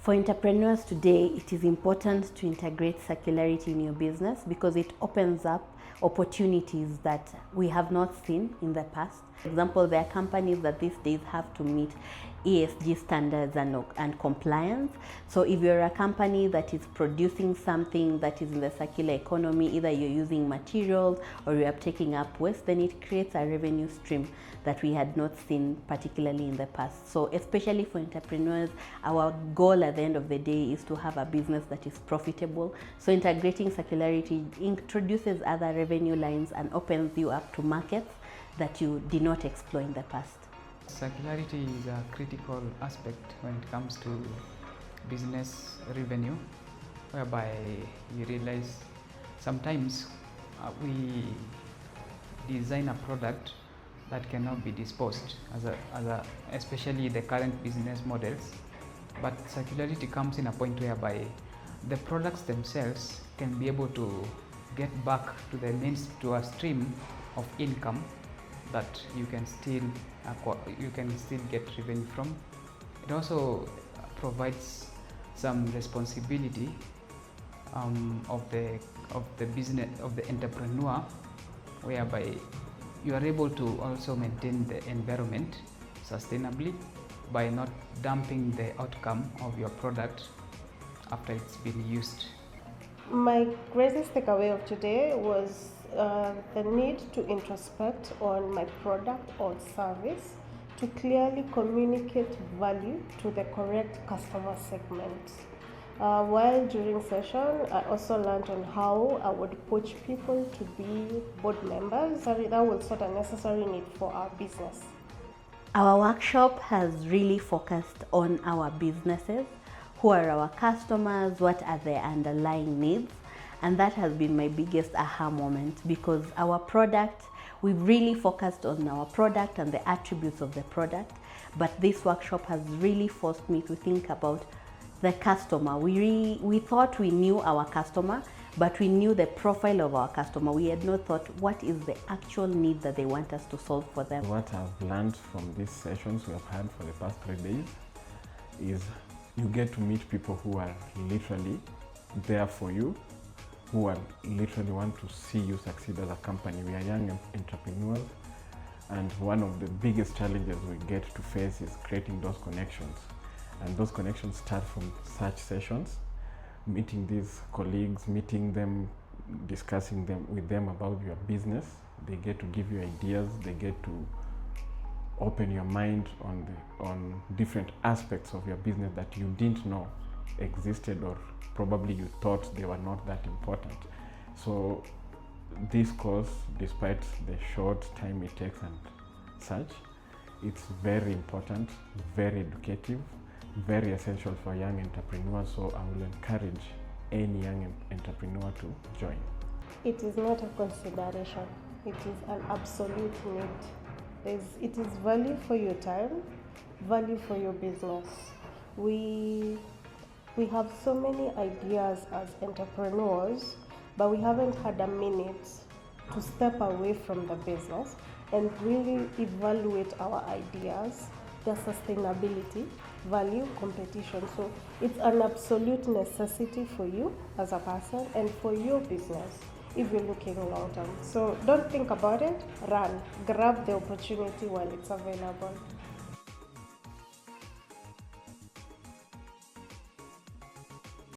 For entrepreneurs today, it is important to integrate circularity in your business because it opens up opportunities that we have not seen in the past. For example, there are companies that these days have to meet ESG standards and compliance. So if you're a company that is producing something that is in the circular economy, either you're using materials or you're taking up waste, then it creates a revenue stream that we had not seen particularly in the past. So especially for entrepreneurs, our goal at the end of the day is to have a business that is profitable. So integrating circularity introduces other revenue lines and opens you up to markets that you did not explore in the past. Circularity is a critical aspect when it comes to business revenue, whereby you realize sometimes we design a product that cannot be disposed especially the current business models, but circularity comes in a point whereby the products themselves can be able to get back to a stream of income that you can still get revenue from. It also provides some responsibility of the business of the entrepreneur, whereby you are able to also maintain the environment sustainably by not dumping the outcome of your product after it's been used. My greatest takeaway of today was the need to introspect on my product or service to clearly communicate value to the correct customer segment. While during session, I also learned on how I would coach people to be board members. That was not a necessary need for our business. Our workshop has really focused on our businesses, who are our customers, what are their underlying needs, and that has been my biggest aha moment, because our product, we've really focused on our product and the attributes of the product, but this workshop has really forced me to think about the customer. We thought we knew our customer, but we knew the profile of our customer. We had not thought what is the actual need that they want us to solve for them. What I've learned from these sessions we have had for the past 3 days is you get to meet people who are literally there for you, who are literally want to see you succeed as a company. We are young entrepreneurs, and one of the biggest challenges we get to face is creating those connections. And those connections start from such sessions, meeting these colleagues, meeting them, discussing with them about your business. They get to give you ideas, they get to open your mind on different aspects of your business that you didn't know existed, or probably you thought they were not that important. So this course, despite the short time it takes and such, it's very important, very educative, very essential for young entrepreneurs. So I will encourage any young entrepreneur to join. It is not a consideration, it is an absolute need. It is value for your time, value for your business. We have so many ideas as entrepreneurs, but we haven't had a minute to step away from the business and really evaluate our ideas, their sustainability, value, competition. So it's an absolute necessity for you as a person and for your business if you're looking long term. So don't think about it, run, grab the opportunity while it's available.